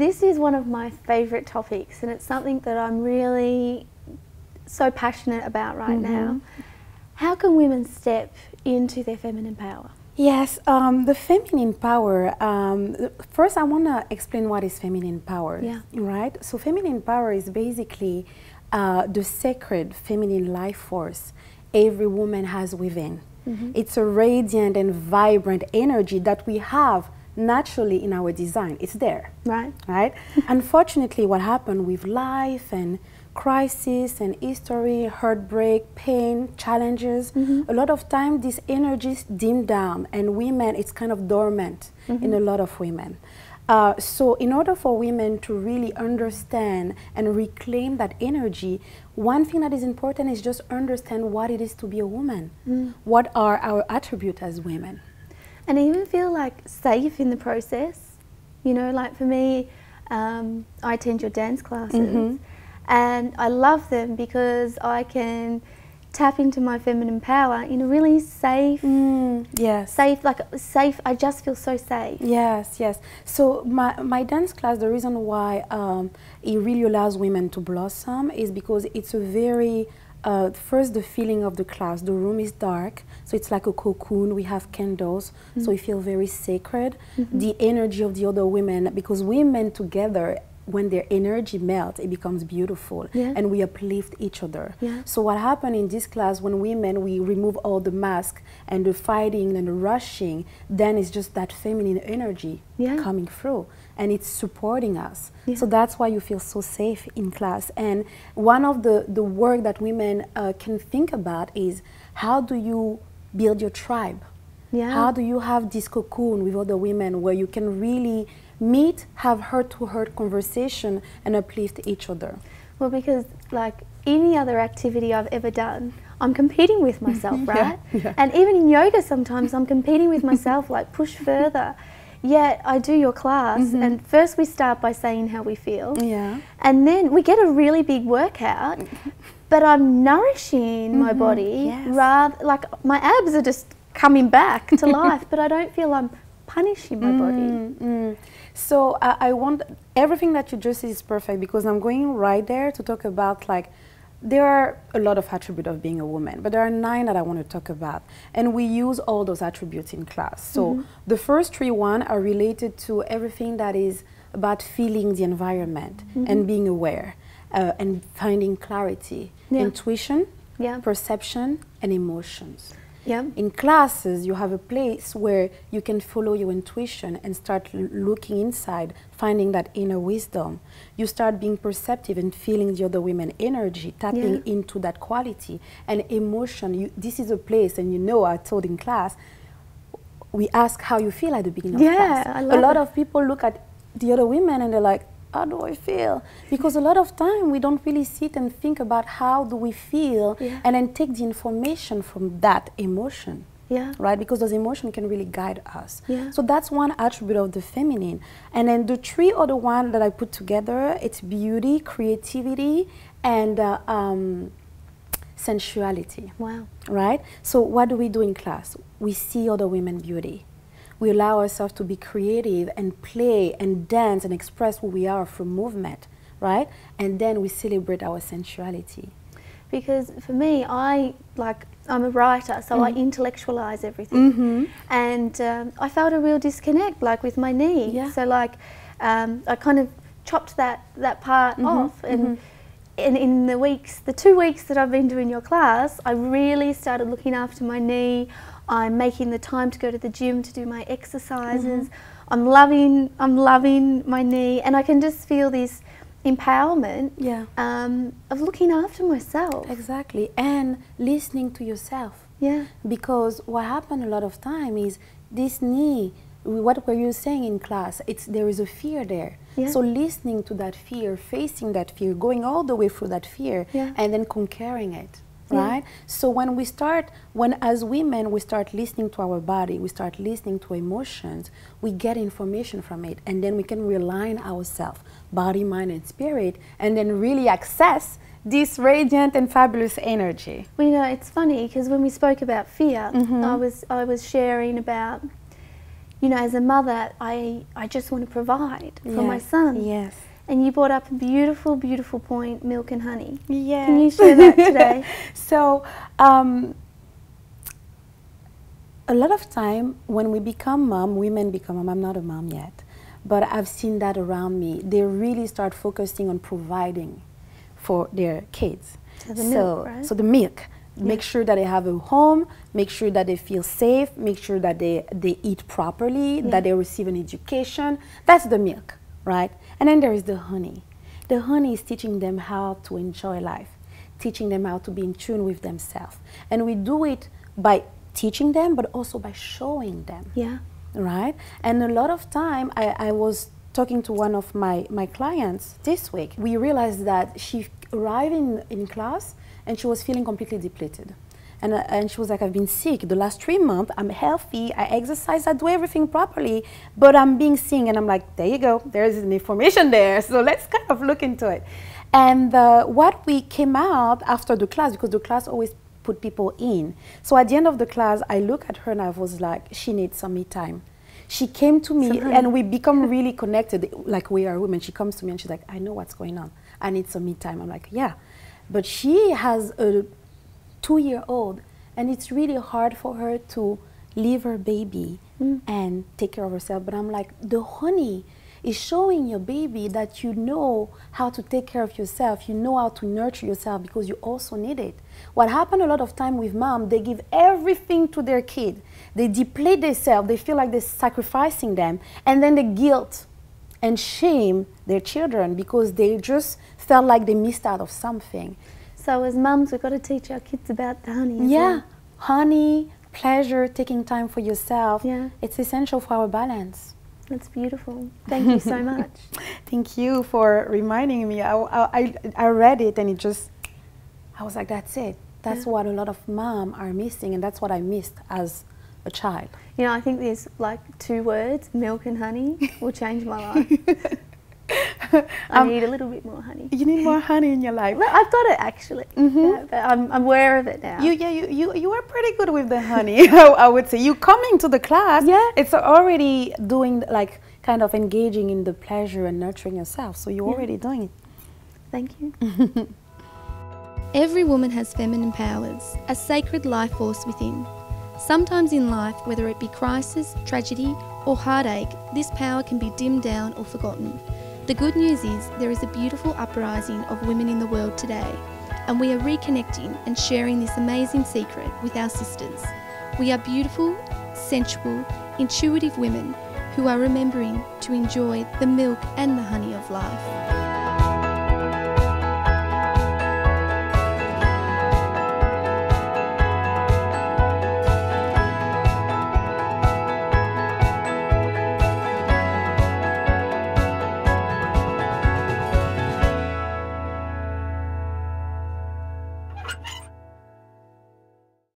This is one of my favourite topics, and it's something that I'm really so passionate about right now. How can women step into their feminine power? Yes, the feminine power, first I want to explain what is feminine power, right? So feminine power is basically the sacred feminine life force every woman has within. It's a radiant and vibrant energy that we have naturally in our design. It's there, right? Unfortunately, what happened with life and crisis and history, heartbreak, pain, challenges, a lot of time these energies dim down, and women, it's kind of dormant in a lot of women. So in order for women to really understand and reclaim that energy, one thing that is important is just understand what it is to be a woman. What are our attributes as women? And even feel like safe in the process. You know, like for me, I attend your dance classes, and I love them because I can tap into my feminine power in a really safe, safe, I just feel so safe. Yes, yes. So my dance class, the reason why it really allows women to blossom is because it's a very, first the feeling of the class, the room is dark, so it's like a cocoon, we have candles, so we feel very sacred. The energy of the other women, because women together, when their energy melts, it becomes beautiful, and we uplift each other. So what happened in this class, when women, we remove all the mask and the fighting and the rushing, then it's just that feminine energy coming through, and it's supporting us. So that's why you feel so safe in class. And one of the work that women can think about is, how do you build your tribe? How do you have this cocoon with other women where you can really meet, have heart-to-heart conversation, and uplift each other? Well, because like any other activity I've ever done, I'm competing with myself, right? And even in yoga sometimes I'm competing with myself, like push further. Yet I do your class, and first we start by saying how we feel, and then we get a really big workout, but I'm nourishing my body, rather, like my abs are just coming back to life, but I don't feel I'm punishing my body. So I want, everything that you just said is perfect, because I'm going right there to talk about, like, there are a lot of attributes of being a woman, but there are 9 that I want to talk about, and we use all those attributes in class. So the first 3 are related to everything that is about feeling the environment and being aware and finding clarity, intuition, perception, and emotions. In classes, you have a place where you can follow your intuition and start looking inside, finding that inner wisdom. You start being perceptive and feeling the other women's energy, tapping into that quality. And emotion, this is a place, and you know, I told in class, we ask how you feel at the beginning of class. I love a lot of people look at the other women and they're like, how do I feel? Because a lot of time we don't really sit and think about how do we feel, and then take the information from that emotion, right? Because those emotions can really guide us. So that's one attribute of the feminine. And then the 3 other ones that I put together, it's beauty, creativity, and sensuality. Right? So what do we do in class? We see other women's beauty. We allow ourselves to be creative and play and dance and express who we are through movement, right? And then we celebrate our sensuality. Because for me, I'm a writer, so I intellectualize everything. And I felt a real disconnect, like with my knee. So like, I kind of chopped that part off, and in the 2 weeks that I've been doing your class, I really started looking after my knee. I'm making the time to go to the gym to do my exercises. I'm loving my knee, and I can just feel this empowerment of looking after myself. Exactly, and listening to yourself. Because what happens a lot of time is this knee, what were you saying in class, there is a fear there. So listening to that fear, facing that fear, going all the way through that fear, and then conquering it. Right? So when as women, we start listening to our body, we start listening to emotions, we get information from it, and then we can realign ourselves, body, mind, and spirit, and then really access this radiant and fabulous energy. Well, you know, it's funny, because when we spoke about fear, I was sharing about, you know, as a mother, I just want to provide for my son. Yes. And you brought up a beautiful, beautiful point, milk and honey. Yeah. Can you share that today? So, a lot of time when we become mom, women become mom. I'm not a mom yet, but I've seen that around me. They really start focusing on providing for their kids. So the milk, right? So the milk. Make sure that they have a home, make sure that they feel safe, make sure that they eat properly, that they receive an education. That's the milk, right? And then there is the honey. The honey is teaching them how to enjoy life, teaching them how to be in tune with themselves. And we do it by teaching them, but also by showing them. Yeah. Right? And a lot of time, I was talking to one of my clients this week. We realized that she arrived in class and she was feeling completely depleted. And she was like, I've been sick the last 3 months, I'm healthy, I exercise, I do everything properly, but I'm being sick. And I'm like, there you go, there's an information there. So let's kind of look into it. And what we came out after the class, because the class always put people in. So at the end of the class, I look at her and I was like, she needs some me time. She came to me and we become really connected, like we are women. She comes to me and she's like, I know what's going on. I need some me time. I'm like, yeah. But she has a 2-year-old and it's really hard for her to leave her baby and take care of herself. But I'm like, the honey is showing your baby that you know how to take care of yourself, you know how to nurture yourself because you also need it. What happened a lot of time with mom, they give everything to their kid. They deplete themselves, they feel like they're sacrificing them, and then they guilt and shame their children because they just felt like they missed out of something. So as mums, we've got to teach our kids about the honey. Yeah, honey, pleasure, taking time for yourself. Yeah. It's essential for our balance. That's beautiful. Thank you so much. Thank you for reminding me. I read it and it just, I was like, that's it. That's what a lot of moms are missing, and that's what I missed as a child. You know, I think there's like 2 words, milk and honey, will change my life. I need a little bit more honey. You need more honey in your life. Well, I've got it actually, yeah, but I'm aware of it now. You are pretty good with the honey. I would say you coming to the class. Yeah, it's already doing like kind of engaging in the pleasure and nurturing yourself. So you're already doing it. Thank you. Every woman has feminine powers, a sacred life force within. Sometimes in life, whether it be crisis, tragedy, or heartache, this power can be dimmed down or forgotten. The good news is there is a beautiful uprising of women in the world today, and we are reconnecting and sharing this amazing secret with our sisters. We are beautiful, sensual, intuitive women who are remembering to enjoy the milk and the honey of life.